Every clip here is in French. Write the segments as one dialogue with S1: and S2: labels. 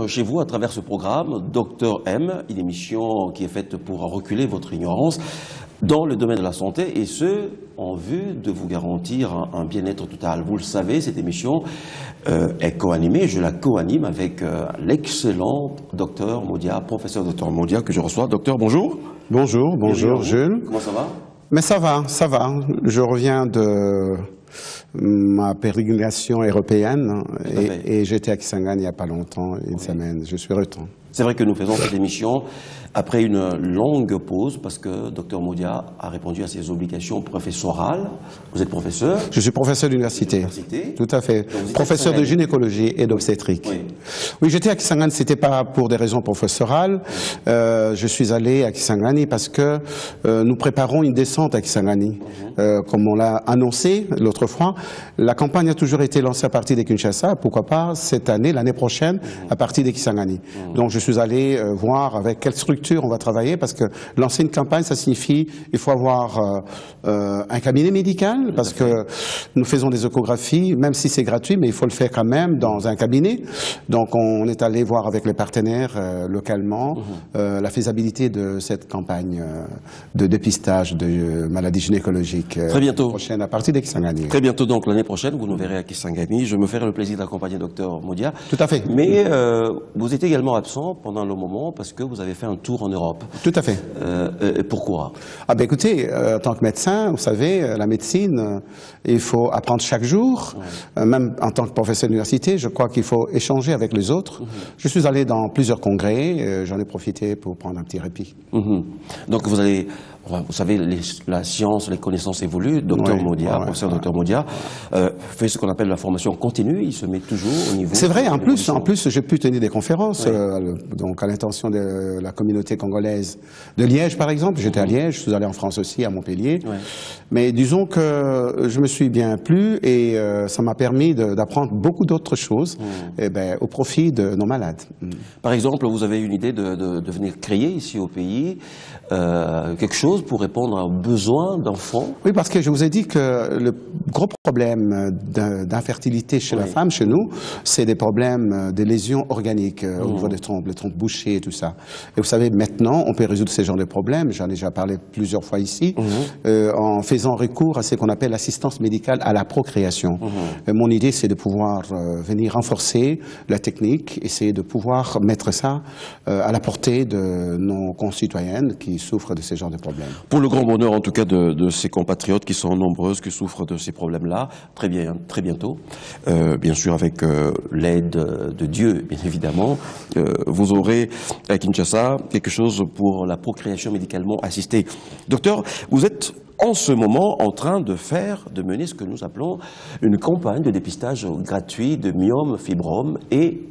S1: Chez vous, à travers ce programme, Docteur M, une émission qui est faite pour reculer votre ignorance dans le domaine de la santé, et ce, en vue de vous garantir un bien-être total. Vous le savez, cette émission est co-animée, je la co-anime avec l'excellent Docteur Modia, professeur Docteur Modia, que je reçois. Docteur, bonjour.
S2: Bonjour, bonjour Jules.
S1: Comment ça va?
S2: Mais ça va, ça va. Je reviens de ma pérégrination européenne et j'étais à Kisangani il n'y a pas longtemps, une semaine. Je suis retourné.
S1: C'est vrai que nous faisons cette émission après une longue pause parce que Dr Modia a répondu à ses obligations professorales. Vous êtes professeur?
S2: Je suis professeur d'université. Tout à fait. Professeur de gynécologie et d'obstétrique. Oui, oui, j'étais à Kisangani, c'était pas pour des raisons professorales. Je suis allé à Kisangani parce que nous préparons une descente à Kisangani. Comme on l'a annoncé l'autre fois, la campagne a toujours été lancée à partir de Kinshasa. Pourquoi pas cette année, l'année prochaine, à partir de Kisangani. Donc je suis allé voir avec quelle structure on va travailler, parce que lancer une campagne, ça signifie il faut avoir un cabinet médical, parce que nous faisons des échographies, même si c'est gratuit, mais il faut le faire quand même dans un cabinet. Donc on est allé voir avec les partenaires localement la faisabilité de cette campagne de dépistage de maladies gynécologiques.
S1: Très bientôt.
S2: Prochaine, à partir de Kisangani.
S1: Très bientôt, donc l'année prochaine, vous nous verrez à Kisangani. Je me ferai le plaisir d'accompagner Dr Modia.
S2: Tout à fait.
S1: Mais vous étiez également absent pendant le moment parce que vous avez fait un tour en Europe.
S2: Tout à fait.
S1: Pourquoi?
S2: Ah ben écoutez, en tant que médecin, vous savez, la médecine, il faut apprendre chaque jour. Même en tant que professeur d'université, je crois qu'il faut échanger avec les autres. Je suis allé dans plusieurs congrès, j'en ai profité pour prendre un petit répit.
S1: Donc vous allez, vous savez, la science, les connaissances évoluent. Docteur Modia, professeur Docteur Modia, fait ce qu'on appelle la formation continue. Il se met toujours au niveau.
S2: C'est vrai. En plus, j'ai pu tenir des conférences. Donc à l'intention de la communauté congolaise de Liège, par exemple. J'étais à Liège. Je suis allé en France aussi, à Montpellier. Mais disons que je me suis bien plu et ça m'a permis d'apprendre beaucoup d'autres choses au profit de nos malades.
S1: Par exemple, vous avez une idée de venir créer ici au pays quelque chose pour répondre aux besoins d'enfants?
S2: Oui, parce que je vous ai dit que le gros problème d'infertilité chez la femme, chez nous, c'est des problèmes de lésions organiques au niveau des trompes, les trompes bouchées et tout ça. Et vous savez, maintenant, on peut résoudre ces genres de problèmes, j'en ai déjà parlé plusieurs fois ici, en faisant recours à ce qu'on appelle l'assistance médicale à la procréation. Mon idée, c'est de pouvoir venir renforcer la technique, essayer de pouvoir mettre ça à la portée de nos concitoyennes qui souffrent de ces genres de problèmes.
S1: Pour le grand bonheur, en tout cas, de ces compatriotes qui sont nombreuses, qui souffrent de ces problèmes-là, très bientôt, bien sûr avec l'aide de Dieu, bien évidemment, vous aurez à Kinshasa quelque chose pour la procréation médicalement assistée. Docteur, vous êtes en ce moment en train de mener ce que nous appelons une campagne de dépistage gratuit de myome, fibrome et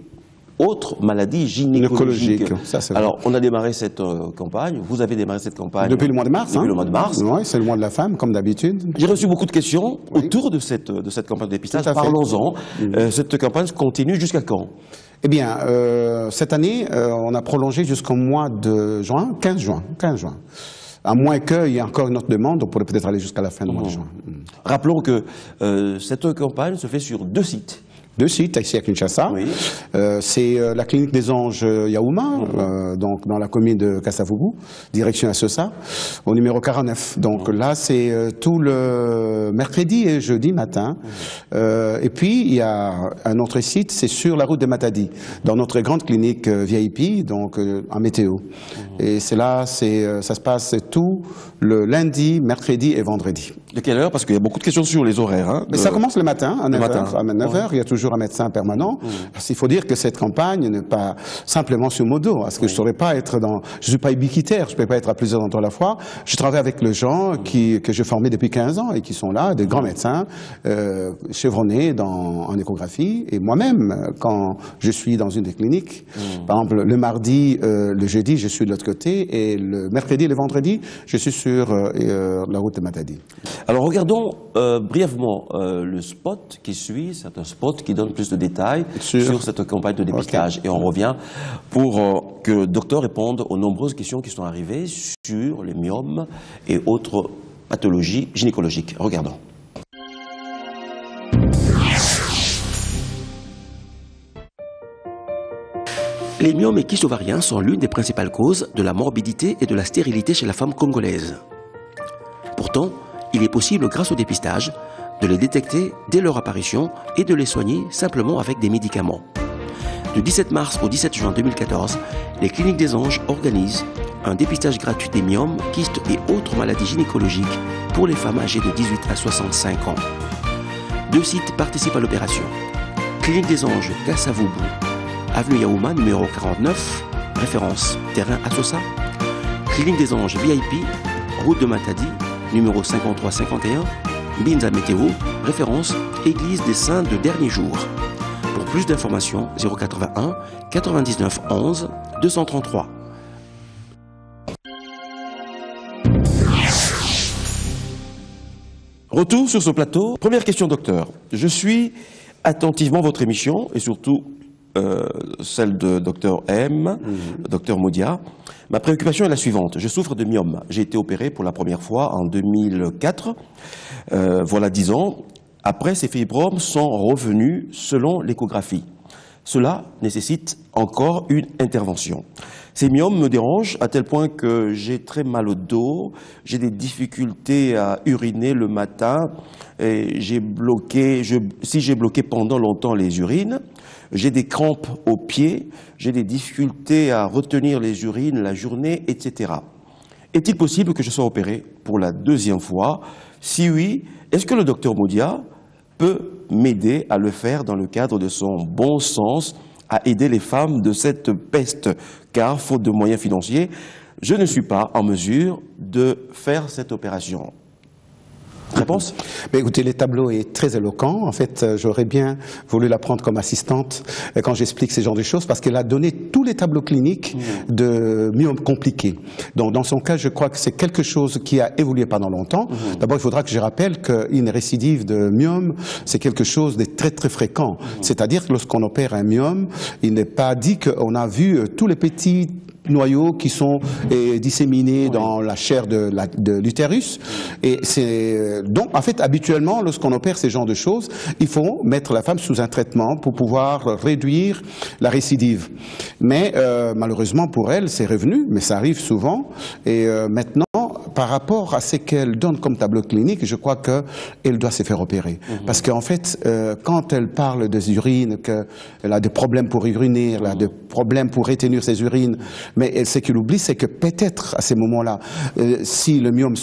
S1: autres maladies gynécologiques. Alors, on a démarré cette campagne, vous avez démarré cette campagne...
S2: Depuis le mois de mars.
S1: Depuis le mois de mars.
S2: Oui, c'est le mois de la femme, comme d'habitude.
S1: J'ai reçu beaucoup de questions autour de cette campagne de dépistage. Parlons-en. Cette campagne continue jusqu'à quand?
S2: Eh bien, cette année, on a prolongé jusqu'au mois de juin, 15 juin. À moins qu'il y ait encore une autre demande, on pourrait peut-être aller jusqu'à la fin du mois de juin.
S1: Rappelons que cette campagne se fait sur 2 sites.
S2: 2 sites ici à Kinshasa. C'est la clinique des Anges Yaouma, donc dans la commune de Kassavubu, direction Assosa, au numéro 49. Donc là, c'est tout le mercredi et jeudi matin. Et puis, il y a un autre site, c'est sur la route de Matadi, dans notre grande clinique VIP, donc en météo. Et c'est là, ça se passe tout le lundi, mercredi et vendredi.
S1: De quelle heure? Parce qu'il y a beaucoup de questions sur les horaires.
S2: Mais ça commence le matin, à 9h. À 9h, il y a toujours un médecin permanent. Il faut dire que cette campagne n'est pas simplement sur mon dos, parce que je ne saurais pas être dans... Je ne suis pas ubiquitaire, je ne peux pas être à plusieurs endroits à la fois. Je travaille avec les gens que j'ai formés depuis 15 ans et qui sont là, des grands médecins chevronnés en échographie. Et moi-même, quand je suis dans une des cliniques, par exemple, le mardi, le jeudi, je suis de l'autre côté, et le mercredi et le vendredi, je suis sur la route de Matadi.
S1: Alors regardons brièvement le spot qui suit. C'est un spot qui donne plus de détails sur cette campagne de dépistage. Et on revient pour que le docteur réponde aux nombreuses questions qui sont arrivées sur les myomes et autres pathologies gynécologiques. Regardons.
S3: Les myomes et kystes ovariens sont l'une des principales causes de la morbidité et de la stérilité chez la femme congolaise. Pourtant, il est possible, grâce au dépistage, de les détecter dès leur apparition et de les soigner simplement avec des médicaments. Du 17 mars au 17 juin 2014, les Cliniques des Anges organisent un dépistage gratuit des myomes, kystes et autres maladies gynécologiques pour les femmes âgées de 18 à 65 ans. 2 sites participent à l'opération. Clinique des Anges, Kasavubu, avenue Yaouma, numéro 49, référence terrain Assosa. Clinique des Anges VIP, route de Matadi, numéro 5351, Binza Météo, référence Église des Saints de Dernier Jour. Pour plus d'informations, 081 99 11 233.
S1: Retour sur ce plateau. Première question, docteur. Je suis attentivement votre émission et surtout celle de docteur M, docteur Modia. Ma préoccupation est la suivante. Je souffre de myome. J'ai été opéré pour la première fois en 2004, voilà 10 ans. Après, ces fibromes sont revenus selon l'échographie. Cela nécessite encore une intervention. Ces myomes me dérangent à tel point que j'ai très mal au dos, j'ai des difficultés à uriner le matin, et si j'ai bloqué pendant longtemps les urines, j'ai des crampes aux pieds, j'ai des difficultés à retenir les urines la journée, etc. Est-il possible que je sois opéré pour la 2e fois? Si oui, est-ce que le docteur Modia peut m'aider à le faire dans le cadre de son bon sens, à aider les femmes de cette peste, car faute de moyens financiers, je ne suis pas en mesure de faire cette opération. Réponse?
S2: Mais écoutez, le tableau est très éloquent. En fait, j'aurais bien voulu la prendre comme assistante quand j'explique ces genres de choses, parce qu'elle a donné tous les tableaux cliniques de myomes compliqués. Donc, dans son cas, je crois que c'est quelque chose qui a évolué pendant longtemps. D'abord, il faudra que je rappelle qu'une récidive de myome, c'est quelque chose de très très fréquent. C'est-à-dire que lorsqu'on opère un myome, il n'est pas dit qu'on a vu tous les petits noyaux qui sont disséminés dans la chair de l'utérus. Et c'est donc, en fait, habituellement, lorsqu'on opère ces genres de choses, il faut mettre la femme sous un traitement pour pouvoir réduire la récidive. Mais malheureusement pour elle, c'est revenu, mais ça arrive souvent. Et maintenant, par rapport à ce qu'elle donne comme tableau clinique, je crois qu'elle doit se faire opérer. Parce qu'en fait, quand elle parle des urines, qu'elle a des problèmes pour uriner, elle a des problèmes pour retenir ses urines, mais ce qu'elle oublie, c'est que peut-être à ces moments-là, si le myome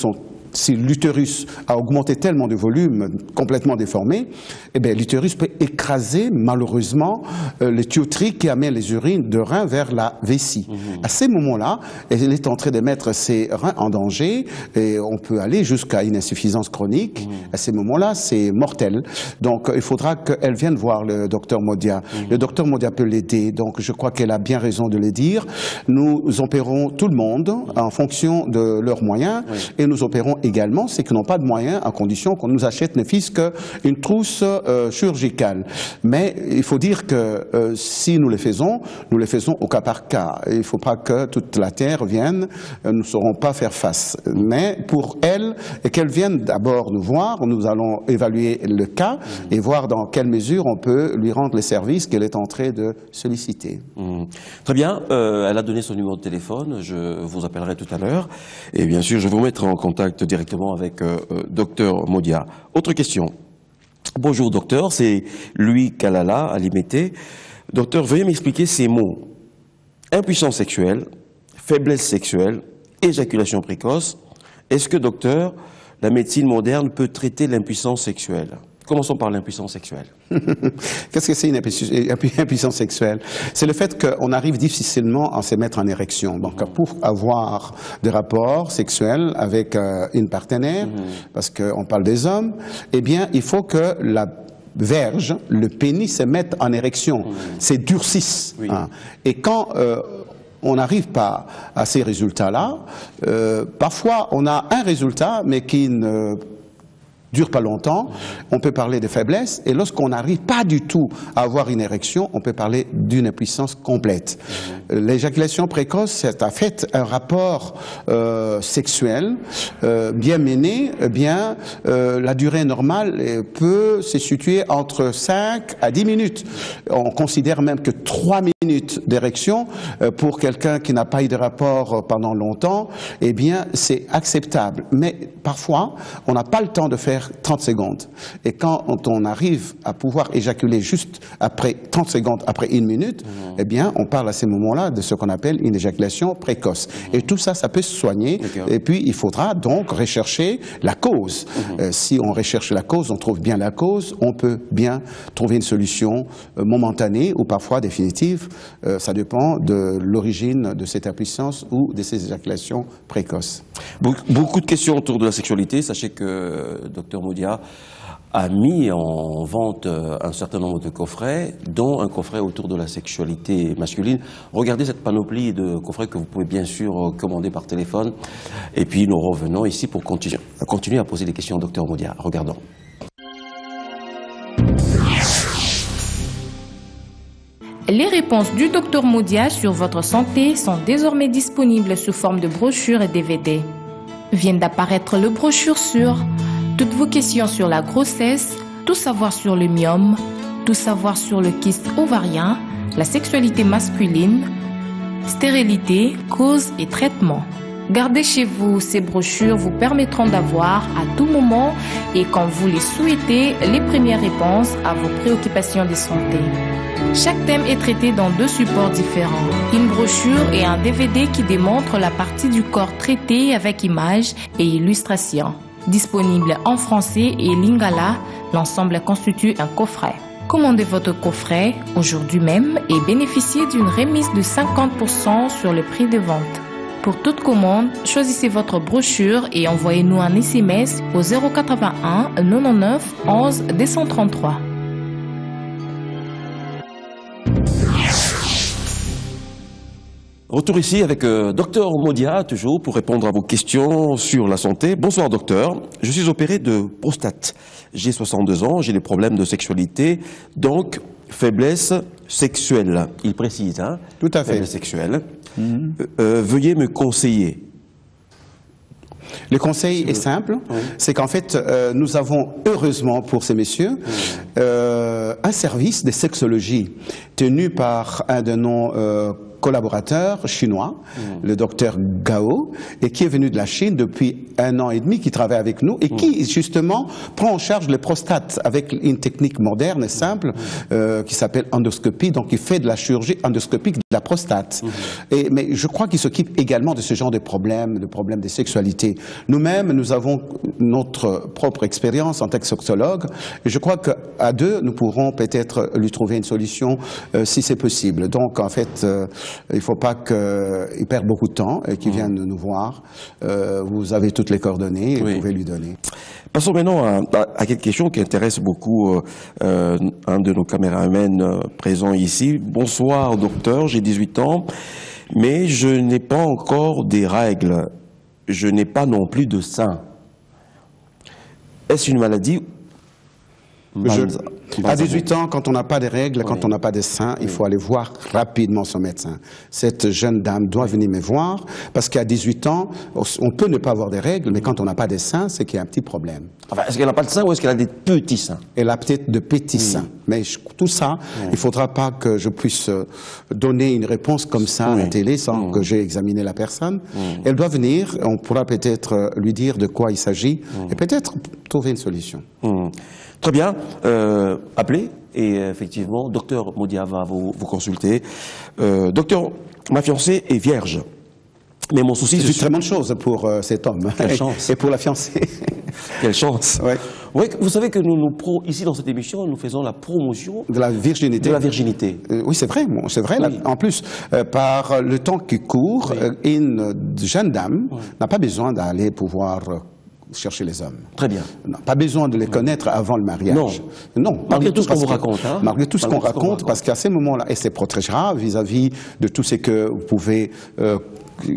S2: si l'utérus a augmenté tellement de volume, complètement déformé, eh bien, l'utérus peut écraser malheureusement les tuyauteries qui amènent les urines de rein vers la vessie. À ces moments-là, elle est en train de mettre ses reins en danger et on peut aller jusqu'à une insuffisance chronique. À ces moments-là, c'est mortel. Donc, il faudra qu'elle vienne voir le docteur Modia. Le docteur Modia peut l'aider. Donc, je crois qu'elle a bien raison de le dire. Nous opérons tout le monde en fonction de leurs moyens et nous opérons également ceux qui n'ont pas de moyens, à condition qu'on nous achète ne fût-ce qu'une trousse chirurgicale. Mais il faut dire que si nous le faisons au cas par cas. Il ne faut pas que toute la terre vienne, nous ne saurons pas faire face. Mais pour elle, et qu'elle vienne d'abord nous voir, nous allons évaluer le cas et voir dans quelle mesure on peut lui rendre les services qu'elle est en train de solliciter.
S1: Très bien, elle a donné son numéro de téléphone, je vous appellerai tout à l'heure. Et bien sûr, je vais vous mettre en contact directement avec docteur Modia. Autre question. Bonjour docteur, c'est Louis Kalala à Limité. Docteur, veuillez m'expliquer ces mots. Impuissance sexuelle, faiblesse sexuelle, éjaculation précoce. Est-ce que docteur, la médecine moderne peut traiter l'impuissance sexuelle? Commençons par l'impuissance sexuelle.
S2: Qu'est-ce que c'est une impuissance sexuelle? C'est le fait qu'on arrive difficilement à se mettre en érection. Donc, pour avoir des rapports sexuels avec une partenaire, parce qu'on parle des hommes, eh bien, il faut que la verge, le pénis se mette en érection, c'est durcisse. Hein. Et quand on n'arrive pas à ces résultats-là, parfois on a un résultat, mais qui ne dure pas longtemps, on peut parler de faiblesse. Et lorsqu'on n'arrive pas du tout à avoir une érection, on peut parler d'une impuissance complète. L'éjaculation précoce, c'est en fait un rapport sexuel bien mené. La durée normale peut se situer entre 5 à 10 minutes. On considère même que 3 minutes d'érection pour quelqu'un qui n'a pas eu de rapport pendant longtemps, eh bien, c'est acceptable. Mais parfois, on n'a pas le temps de faire 30 secondes. Et quand on arrive à pouvoir éjaculer juste après 30 secondes, après 1 minute, eh bien, on parle à ces moments-là de ce qu'on appelle une éjaculation précoce. Et tout ça, ça peut se soigner. Et puis, il faudra donc rechercher la cause. Si on recherche la cause, on trouve bien la cause, on peut bien trouver une solution momentanée ou parfois définitive. Ça dépend de l'origine de cette impuissance ou de ces éjaculations précoces.
S1: Beaucoup de questions autour de la sexualité. Sachez que Dr Moudia a mis en vente un certain nombre de coffrets, dont un coffret autour de la sexualité masculine. Regardez cette panoplie de coffrets que vous pouvez bien sûr commander par téléphone. Et puis nous revenons ici pour continuer à poser des questions au Dr Moudia. Regardons.
S4: Les réponses du Dr Moudia sur votre santé sont désormais disponibles sous forme de brochures et DVD. Vient d'apparaître le brochure sur toutes vos questions sur la grossesse, tout savoir sur le myome, tout savoir sur le kyste ovarien, la sexualité masculine, stérilité, cause et traitement. Gardez chez vous ces brochures vous permettront d'avoir à tout moment et quand vous les souhaitez les premières réponses à vos préoccupations de santé. Chaque thème est traité dans 2 supports différents, une brochure et un DVD qui démontrent la partie du corps traitée avec images et illustrations. Disponible en français et lingala, l'ensemble constitue un coffret. Commandez votre coffret aujourd'hui même et bénéficiez d'une remise de 50% sur le prix de vente. Pour toute commande, choisissez votre brochure et envoyez-nous un SMS au 081 99 11 233.
S1: Retour ici avec Dr Moudia, toujours pour répondre à vos questions sur la santé. Bonsoir docteur, je suis opéré de prostate. J'ai 62 ans, j'ai des problèmes de sexualité, donc faiblesse sexuelle. Il précise, hein?
S2: Tout à fait.
S1: Faiblesse sexuelle. Veuillez me conseiller.
S2: Le conseil est simple, c'est qu'en fait, nous avons heureusement pour ces messieurs un service de sexologie tenu par un de nos collaborateur chinois, le docteur Gao, et qui est venu de la Chine depuis 1 an et demi, qui travaille avec nous et qui justement prend en charge les prostates avec une technique moderne et simple qui s'appelle endoscopie. Donc il fait de la chirurgie endoscopique de la prostate. Mais je crois qu'il s'occupe également de ce genre de problèmes de sexualité. Nous-mêmes, nous avons notre propre expérience en tant que sexologue et je crois qu'à 2, nous pourrons peut-être lui trouver une solution si c'est possible. Donc en fait, il ne faut pas qu'il perde beaucoup de temps et qu'il vienne nous voir. Vous avez toutes les coordonnées et vous pouvez lui donner.
S1: Passons maintenant à quelque question qui intéresse beaucoup un de nos caméramens présents ici. Bonsoir docteur, j'ai 18 ans, mais je n'ai pas encore des règles. Je n'ai pas non plus de sein. Est-ce une maladie?
S2: À 18 ans, quand on n'a pas de règles, quand on n'a pas de sein, il faut aller voir rapidement son médecin. Cette jeune dame doit venir me voir parce qu'à 18 ans, on peut ne pas avoir de règles, mais quand on n'a pas de sein, c'est qu'il y a un petit problème.
S1: Enfin, est-ce qu'elle n'a pas de sein ou est-ce qu'elle a des petits seins?
S2: Elle a peut-être de petits seins. Mais tout ça, il ne faudra pas que je puisse donner une réponse comme ça à la télé sans que j'ai examiné la personne. Elle doit venir, on pourra peut-être lui dire de quoi il s'agit et peut-être trouver une solution.
S1: Très bien, appelez et effectivement, docteur Moudia va vous consulter. Docteur, ma fiancée est vierge, mais mon souci...
S2: C'est une très bonne chose pour cet homme.
S1: Quelle chance.
S2: Et pour la fiancée.
S1: Quelle chance.
S2: Ouais.
S1: Oui, vous savez que ici dans cette émission, nous faisons la promotion...
S2: De la virginité.
S1: De la virginité.
S2: Oui, c'est vrai. C'est vrai. Oui. En plus, par le temps qui court, une jeune dame n'a pas besoin d'aller pouvoir chercher les hommes.
S1: Très bien.
S2: Non, pas besoin de les connaître avant le mariage. Non.
S1: Malgré tout ce qu'on vous raconte. Hein?
S2: Malgré tout ce qu'on raconte, parce qu'à ces moments-là, et c'est protégera vis-à-vis de tout ce que vous pouvez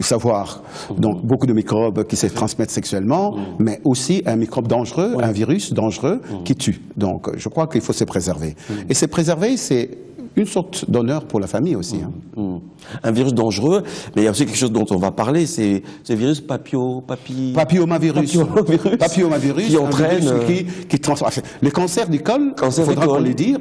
S2: savoir. Donc, beaucoup de microbes qui se transmettent sexuellement, mais aussi un microbe dangereux, un virus dangereux qui tue. Donc, je crois qu'il faut se préserver. Et se préserver, c'est une sorte d'honneur pour la famille aussi. Hein.
S1: Un virus dangereux, mais il y a aussi quelque chose dont on va parler, c'est ce virus
S2: papillomavirus. Qui entraîne... Qui transforme. Les cancers du col, il faudra qu'on les dise.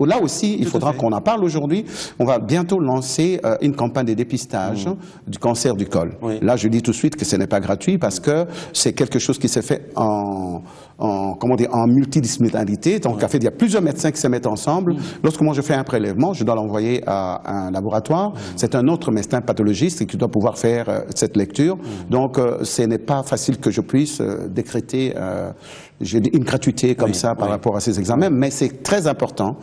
S2: Là aussi, il faudra qu'on en parle aujourd'hui. On va bientôt lancer une campagne de dépistage du cancer du col. Là, je dis tout de suite que ce n'est pas gratuit parce que c'est quelque chose qui s'est fait en multidisciplinarité. Donc, en fait, il y a plusieurs médecins qui se mettent ensemble. Lorsque moi je fais un prélèvement, je dois l'envoyer à un laboratoire. C'est un autre médecin pathologiste qui doit pouvoir faire cette lecture. Donc, ce n'est pas facile que je puisse décréter une gratuité comme ça par rapport à ces examens, mais c'est très important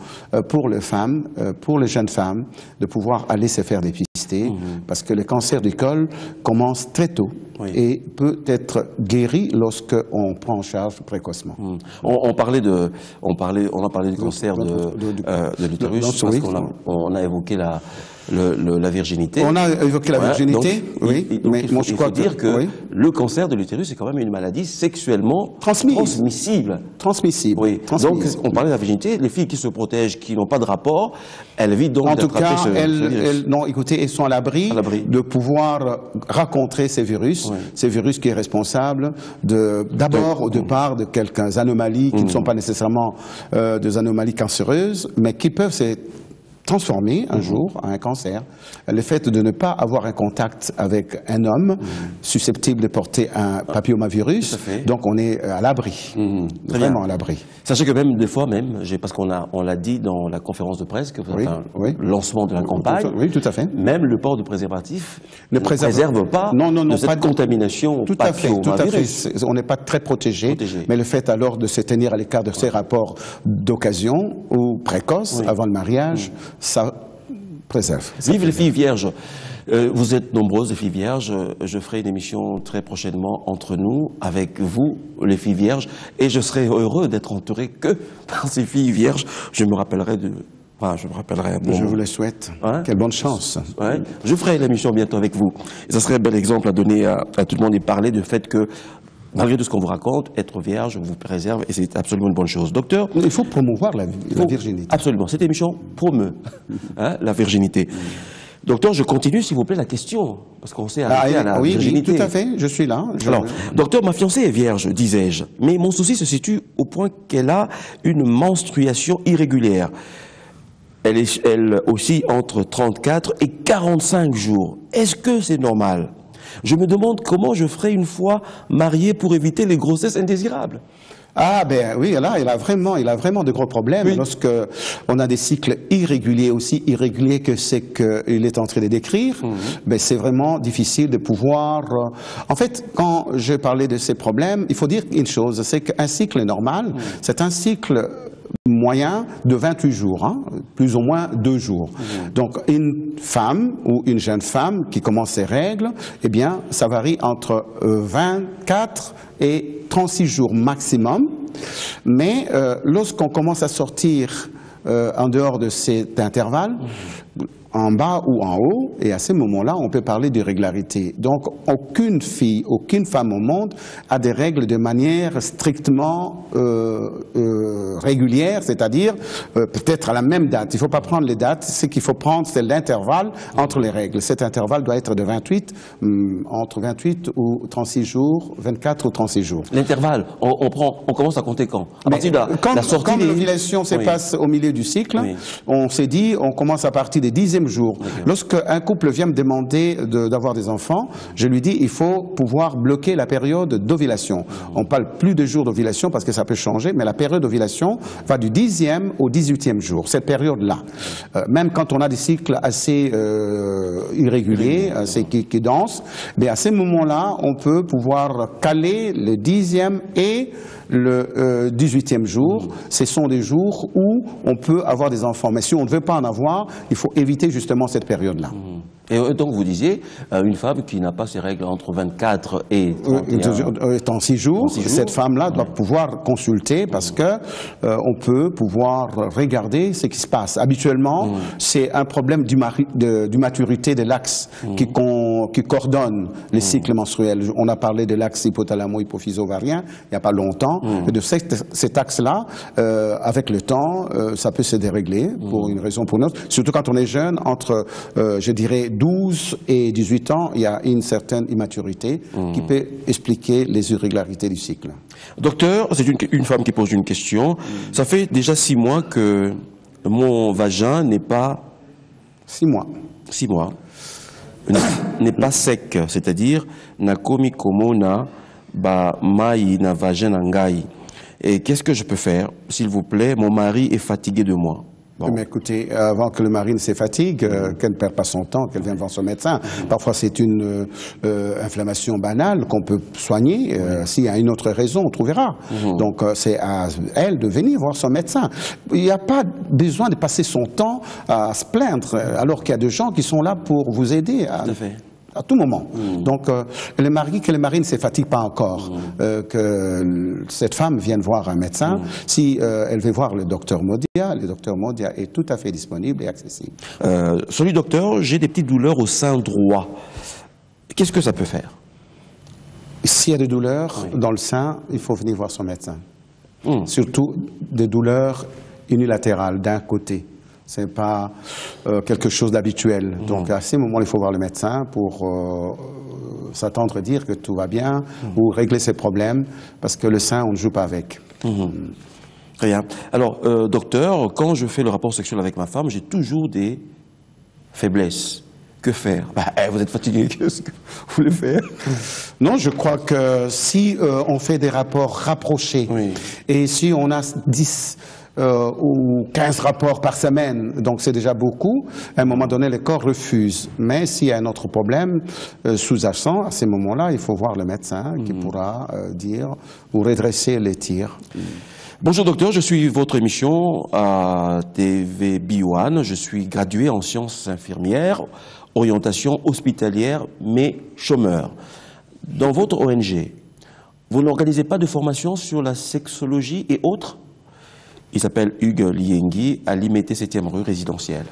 S2: pour les femmes, pour les jeunes femmes, de pouvoir aller se faire dépister, parce que le cancer du col commence très tôt et peut être guéri lorsqu'on prend en charge précocement.
S1: On a parlé du cancer de l'utérus, parce qu'on a évoqué la virginité.
S2: On a évoqué la virginité,
S1: mais moi je crois dire que le cancer de l'utérus est quand même une maladie sexuellement transmissible.
S2: Transmissible.
S1: Donc on parlait de la virginité, les filles qui se protègent, qui n'ont pas de rapport, elles évitent donc d'attraper ce virus.
S2: Non, écoutez, elles sont à l'abri de pouvoir rencontrer ces virus qui est responsable d'abord au départ de quelques anomalies qui ne sont pas nécessairement des anomalies cancéreuses, mais qui peuvent se transformer un jour en un cancer. Le fait de ne pas avoir un contact avec un homme susceptible de porter un papillomavirus, donc on est à l'abri, vraiment à l'abri.
S1: Sachez que même des fois, parce qu'on l'a dit dans la conférence de presse, que le lancement de la campagne,
S2: tout à fait.
S1: Même le port de préservatif ne préserve pas de cette contamination papillomavirus.
S2: On n'est pas très protégé, mais le fait alors de se tenir à l'écart de ces rapports d'occasion ou précoces avant le mariage, ça préserve.
S1: Vive les filles vierges. Vous êtes nombreuses, les filles vierges. Je ferai une émission très prochainement entre nous, avec vous, les filles vierges, et je serai heureux d'être entouré que par ces filles vierges. Je me rappellerai
S2: je vous le souhaite. Quelle bonne chance.
S1: Je ferai l'émission bientôt avec vous. Et ça serait un bel exemple à donner à tout le monde et parler du fait que, malgré tout ce qu'on vous raconte, être vierge vous préserve et c'est absolument une bonne chose. Docteur,
S2: il faut promouvoir la virginité.
S1: Absolument. Cette émission promeut la virginité. Docteur, je continue, s'il vous plaît, la question, parce qu'on s'est arrêté à la virginité.
S2: Oui, tout à fait, je suis là.
S1: Alors, docteur, ma fiancée est vierge, disais-je, mais mon souci se situe au point qu'elle a une menstruation irrégulière. Elle oscille entre 34 et 45 jours. Est-ce que c'est normal ? Je me demande comment je ferai une fois mariée pour éviter les grossesses indésirables.
S2: Ah ben oui, là, il a vraiment de gros problèmes. Lorsque on a des cycles irréguliers, aussi irréguliers que c'est qu'il est en train de décrire, ben c'est vraiment difficile de pouvoir... En fait, quand je parlais de ces problèmes, il faut dire une chose, c'est qu'un cycle normal, c'est un cycle moyen de 28 jours, plus ou moins 2 jours. Donc une femme ou une jeune femme qui commence ses règles, eh bien ça varie entre 24 et 36 jours maximum, mais lorsqu'on commence à sortir en dehors de cet intervalle, en bas ou en haut, et à ce moment-là, on peut parler d'irrégularité. Donc, aucune fille, aucune femme au monde a des règles de manière strictement régulière, c'est-à-dire peut-être à la même date. Il ne faut pas prendre les dates, ce qu'il faut prendre, c'est l'intervalle entre les règles. Cet intervalle doit être de 28, entre 28 ou 36 jours, 24 ou 36 jours.
S1: L'intervalle, on commence à compter quand? À partir de la sortie
S2: Comme l'ovulation se passe au milieu du cycle, on s'est dit, on commence à partir des 10e jour. Lorsque un couple vient me demander d'avoir des enfants, je lui dis il faut pouvoir bloquer la période d'ovulation. On parle plus de jours d'ovulation parce que ça peut changer, mais la période d'ovulation va du 10e au 18e jour. Cette période-là, même quand on a des cycles assez irréguliers, assez qui dansent, mais à ces moments-là, on peut pouvoir caler le 10e et le 18e jour. Ce sont des jours où on peut avoir des enfants. Mais si on ne veut pas en avoir, il faut éviter justement cette période-là.
S1: Et donc vous disiez, une femme qui n'a pas ses règles entre 24 et
S2: 36 jours, cette femme-là doit pouvoir consulter parce que on peut pouvoir regarder ce qui se passe. Habituellement, c'est un problème d'immaturité de l'axe qui coordonne les cycles menstruels. On a parlé de l'axe hypothalamo-hypophyse-ovarien il n'y a pas longtemps. Et de cet axe-là, avec le temps, ça peut se dérégler pour une raison ou pour une autre. Surtout quand on est jeune, entre, je dirais, 12 et 18 ans, il y a une certaine immaturité qui peut expliquer les irrégularités du cycle.
S1: Docteur, c'est une femme qui pose une question. Ça fait déjà 6 mois que mon vagin n'est pas...
S2: 6 mois.
S1: 6 mois. N'est pas sec, c'est-à-dire nakomi komona ba mai na vagin ngai. Et qu'est-ce que je peux faire, s'il vous plaît? Mon mari est fatigué de moi.
S2: Bon. Mais écoutez, avant que le mari ne se fatigue, qu'elle ne perde pas son temps, qu'elle vienne voir son médecin. Parfois, c'est une inflammation banale qu'on peut soigner. S'il y a une autre raison, on trouvera. Donc, c'est à elle de venir voir son médecin. Il n'y a pas besoin de passer son temps à se plaindre, alors qu'il y a des gens qui sont là pour vous aider à tout moment. Donc, que le mari ne se fatigue pas encore, que cette femme vienne voir un médecin. Si elle veut voir le docteur Modia est tout à fait disponible et accessible.
S1: Salut docteur, j'ai des petites douleurs au sein droit. Qu'est-ce que ça peut faire?
S2: S'il y a des douleurs dans le sein, il faut venir voir son médecin. Surtout des douleurs unilatérales d'un côté. Ce n'est pas quelque chose d'habituel. Donc à ces moments, il faut voir le médecin pour s'attendre à dire que tout va bien ou régler ses problèmes, parce que le sein, on ne joue pas avec.
S1: Très bien. Alors, docteur, quand je fais le rapport sexuel avec ma femme, j'ai toujours des faiblesses. Que faire? Vous êtes fatigué, qu'est-ce que vous voulez faire?
S2: Non, je crois que si on fait des rapports rapprochés, et si on a 10... ou 15 rapports par semaine, donc c'est déjà beaucoup. À un moment donné, le corps refuse. Mais s'il y a un autre problème sous-jacent, à ces moments-là, il faut voir le médecin qui pourra dire ou redresser les tirs.
S1: Bonjour docteur, je suis votre émission à TV Bio1. Je suis gradué en sciences infirmières, orientation hospitalière, mais chômeur. Dans votre ONG, vous n'organisez pas de formation sur la sexologie et autres? Il s'appelle Hugues Liengi, à Limité 7e rue résidentielle.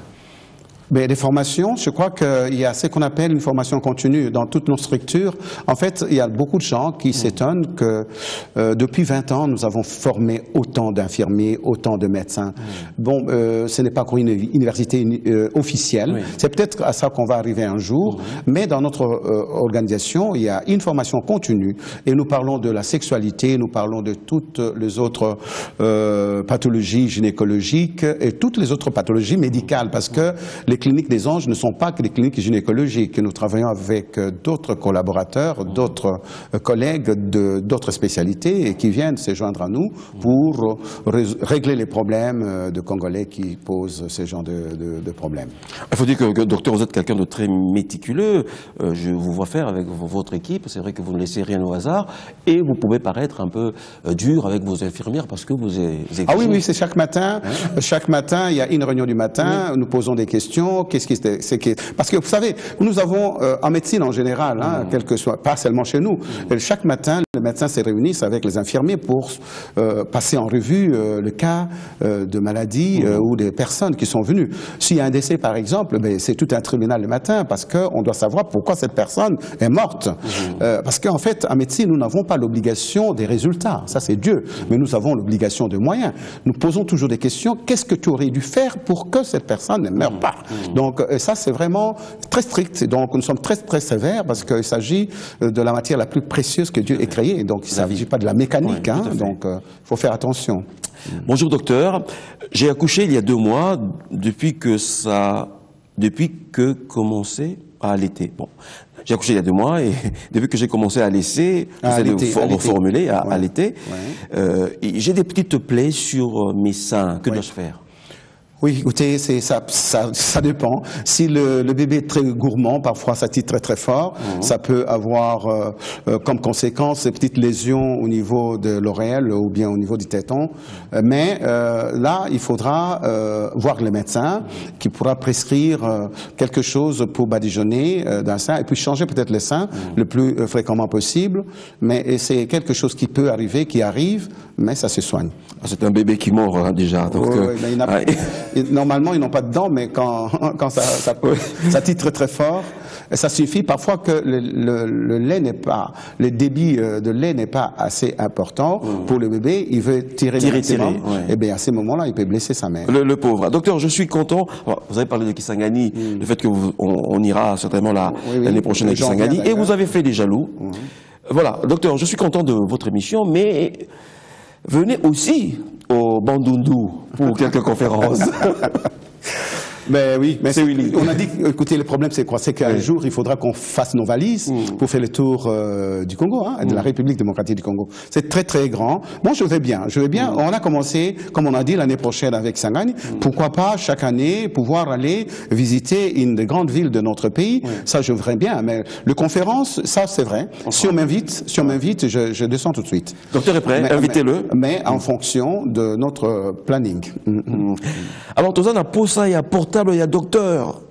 S2: Mais des formations, je crois qu'il y a ce qu'on appelle une formation continue dans toutes nos structures. En fait, il y a beaucoup de gens qui s'étonnent que depuis 20 ans, nous avons formé autant d'infirmiers, autant de médecins. Bon, ce n'est pas encore une université officielle. C'est peut-être à ça qu'on va arriver un jour. Mais dans notre organisation, il y a une formation continue. Et nous parlons de la sexualité, nous parlons de toutes les autres pathologies gynécologiques et toutes les autres pathologies médicales, parce que les cliniques des anges ne sont pas que des cliniques gynécologiques. Nous travaillons avec d'autres collaborateurs, d'autres collègues d'autres spécialités et qui viennent se joindre à nous pour régler les problèmes de Congolais qui posent ce genre de problèmes.
S1: Il faut dire que, docteur, vous êtes quelqu'un de très méticuleux. Je vous vois faire avec votre équipe. C'est vrai que vous ne laissez rien au hasard et vous pouvez paraître un peu dur avec vos infirmières parce que vous exigez.
S2: Ah oui, c'est chaque matin. Chaque matin, il y a une réunion du matin. Nous posons des questions. Parce que vous savez, nous avons en médecine en général, quel que soit, pas seulement chez nous, chaque matin, le médecin se réunit avec les infirmiers pour passer en revue le cas de maladie ou des personnes qui sont venues. S'il y a un décès, par exemple, c'est tout un tribunal le matin parce qu'on doit savoir pourquoi cette personne est morte. Parce qu'en fait, en médecine, nous n'avons pas l'obligation des résultats. Ça, c'est Dieu. Mais nous avons l'obligation de moyens. Nous posons toujours des questions. Qu'est-ce que tu aurais dû faire pour que cette personne ne meure pas? Donc ça, c'est vraiment très strict. Donc nous sommes très, très sévères parce qu'il s'agit de la matière la plus précieuse que Dieu ait créée. Donc il ne s'agit pas de la mécanique. Donc il faut faire attention.
S1: Bonjour docteur. J'ai accouché il y a 2 mois depuis que commencé à allaiter. Bon. J'ai accouché il y a 2 mois et depuis que j'ai commencé à laisser, vous allez reformuler, à allaiter, j'ai des petites plaies sur mes seins. Que dois-je faire?
S2: Oui, écoutez, ça dépend. Si le bébé est très gourmand, parfois ça titre très très fort, ça peut avoir comme conséquence ces petites lésions au niveau de l'oreille ou bien au niveau du téton. Mais là, il faudra voir le médecin qui pourra prescrire quelque chose pour badigeonner d'un sein et puis changer peut-être le sein le plus fréquemment possible. Mais c'est quelque chose qui peut arriver, qui arrive, mais ça se soigne.
S1: C'est un bébé qui mord hein, déjà. Donc,
S2: normalement, ils n'ont pas de dents, mais quand ça titre très fort, ça suffit parfois que le lait n'est pas, le débit de lait n'est pas assez important pour le bébé. Il veut tirer. Et bien à ces moments-là, il peut blesser sa mère.
S1: Le pauvre. Docteur, je suis content. Vous avez parlé de Kisangani, le fait que on ira certainement l'année prochaine à Kisangani, et vous avez fait des jaloux. Voilà, docteur, je suis content de votre émission, mais venez aussi au Bandundu pour quelques conférences.
S2: Mais oui, mais on a dit, écoutez, le problème c'est quoi? C'est qu'un jour, il faudra qu'on fasse nos valises pour faire le tour du Congo, hein, de la République démocratique du Congo. C'est très très grand. Moi, je vais bien. On a commencé, comme on a dit, l'année prochaine avec Kisangani. Pourquoi pas, chaque année, pouvoir aller visiter une des grandes villes de notre pays. Ça, je voudrais bien. Mais le conférence, ça, c'est vrai. Si on m'invite, je descends tout de suite.
S1: Docteur est prêt, invitez-le.
S2: Mais en fonction de notre planning.
S1: Alors, tout ça, on a posé à portable. Il y a docteur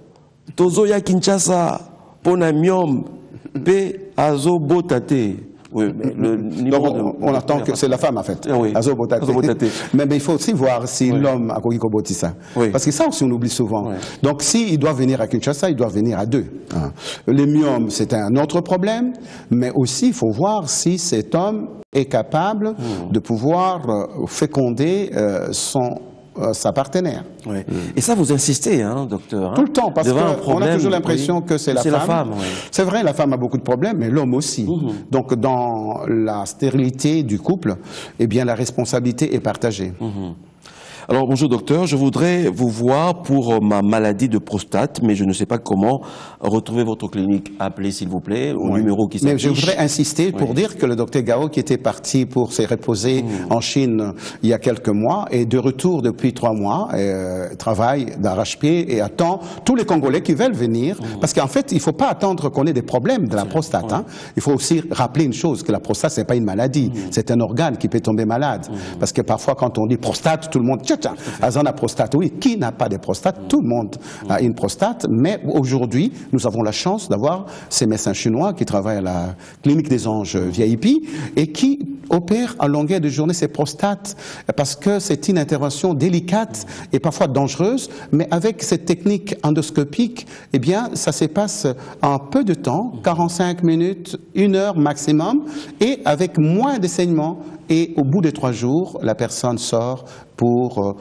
S1: Tozo ya Kinshasa pona miom pe azo botate. Oui,
S2: on attend que c'est la femme en fait. Azo botate. Mais il faut aussi voir si l'homme a Kogiko Botissa. Parce que ça aussi on oublie souvent. Donc s'il doit venir à Kinshasa, il doit venir à deux. Le myome, c'est un autre problème, mais aussi il faut voir si cet homme est capable de pouvoir féconder sa partenaire.
S1: Et ça, vous insistez, hein, docteur.
S2: Tout le temps, parce qu'on a toujours l'impression que c'est la femme. C'est vrai, la femme a beaucoup de problèmes, mais l'homme aussi. Donc, dans la stérilité du couple, eh bien, la responsabilité est partagée.
S1: Alors, bonjour docteur, je voudrais vous voir pour ma maladie de prostate, mais je ne sais pas comment retrouver votre clinique. Appelez, s'il vous plaît, au numéro qui s'affiche.
S2: Mais je voudrais insister pour dire que le docteur Gao, qui était parti pour se reposer en Chine il y a quelques mois, est de retour depuis 3 mois, travaille d'arrache-pied et attend tous les Congolais qui veulent venir, parce qu'en fait, il ne faut pas attendre qu'on ait des problèmes de la prostate. Hein. Il faut aussi rappeler une chose, que la prostate, ce n'est pas une maladie, c'est un organe qui peut tomber malade. Parce que parfois, quand on dit prostate, tout le monde... Azan a prostate, oui. Qui n'a pas de prostate? Tout le monde a une prostate, mais aujourd'hui, nous avons la chance d'avoir ces médecins chinois qui travaillent à la clinique des anges VIP et qui opèrent à longueur de journée ces prostates parce que c'est une intervention délicate et parfois dangereuse, mais avec cette technique endoscopique, eh bien, ça se passe en peu de temps, 45 minutes, 1 heure maximum, et avec moins de saignements. Et au bout de 3 jours, la personne sort pour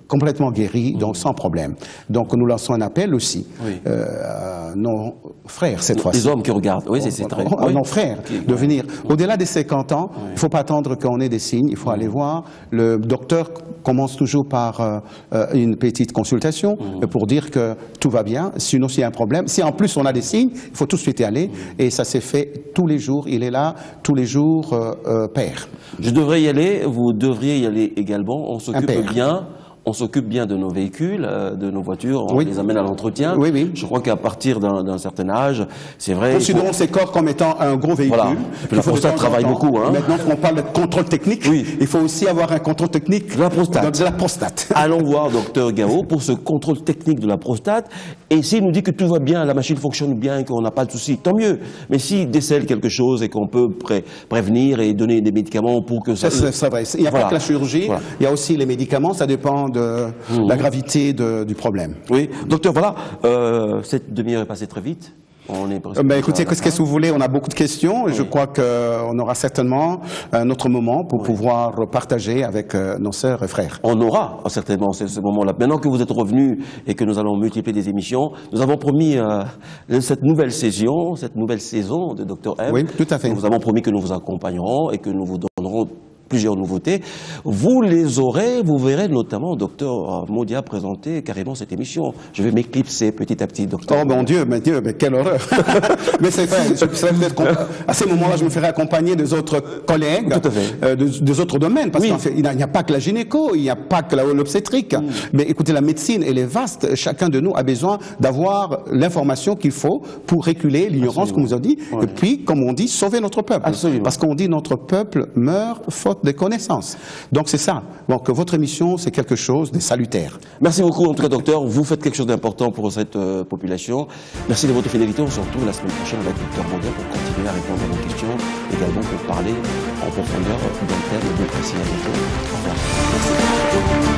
S2: complètement guérie, donc sans problème. Donc nous lançons un appel aussi à nos frères cette fois-ci.
S1: Les hommes qui regardent, oui, c'est très...
S2: nos frères, de venir. Au-delà des 50 ans, il ne faut pas attendre qu'on ait des signes, il faut aller voir. Le docteur commence toujours par une petite consultation pour dire que tout va bien, sinon s'il y a un problème. Si en plus on a des signes, il faut tout de suite y aller. Et ça s'est fait tous les jours, il est là, tous les jours, père.
S1: Je devrais y aller, vous devriez y aller également. On s'occupe bien de nos véhicules, de nos voitures, on les amène à l'entretien. Je crois qu'à partir d'un certain âge, c'est vrai...
S2: Considérons ces corps comme étant un gros véhicule.
S1: Voilà. La prostate travaille beaucoup. Hein.
S2: Maintenant qu'on parle de contrôle technique, il faut aussi avoir un contrôle technique de la prostate.
S1: Allons voir docteur Gao pour ce contrôle technique de la prostate. Et s'il nous dit que tout va bien, la machine fonctionne bien et qu'on n'a pas de soucis, tant mieux. Mais s'il décèle quelque chose et qu'on peut prévenir et donner des médicaments pour que ça...
S2: C'est vrai. Il n'y a pas que la chirurgie, il y a aussi les médicaments, ça dépend de la gravité du problème.
S1: Oui, docteur, voilà, cette demi-heure est passée très vite.
S2: Écoutez, qu'est-ce que vous voulez? On a beaucoup de questions et je crois qu'on aura certainement un autre moment pour pouvoir partager avec nos sœurs et frères.
S1: On aura certainement ce moment-là. Maintenant que vous êtes revenus et que nous allons multiplier des émissions, nous avons promis cette nouvelle saison de Dr M.
S2: Oui, tout à fait.
S1: Nous avons promis que nous vous accompagnerons et que nous vous donnerons plusieurs nouveautés. Vous les aurez, vous verrez notamment Docteur Modia présenter carrément cette émission. Je vais m'éclipser petit à petit, docteur.
S2: Oh mon Dieu, mais quelle horreur. Mais c'est vrai, à ce moment-là, je me ferai accompagner des autres collègues,
S1: tout à fait.
S2: des autres domaines, parce qu'il n'y a pas que la gynéco, il n'y a pas que l'obstétrique. Mais écoutez, la médecine, elle est vaste. Chacun de nous a besoin d'avoir l'information qu'il faut pour reculer l'ignorance, comme vous avez dit, et puis, comme on dit, sauver notre peuple.
S1: Absolument.
S2: Parce qu'on dit notre peuple meurt faute de connaissances. Donc c'est ça. Donc votre émission, c'est quelque chose de salutaire.
S1: Merci beaucoup, en tout cas, docteur. Vous faites quelque chose d'important pour cette population. Merci de votre fidélité. On se retrouve la semaine prochaine avec Docteur Modia pour continuer à répondre à vos questions, également pour parler en profondeur d'un thème bien précis. À bientôt. Au revoir. Merci.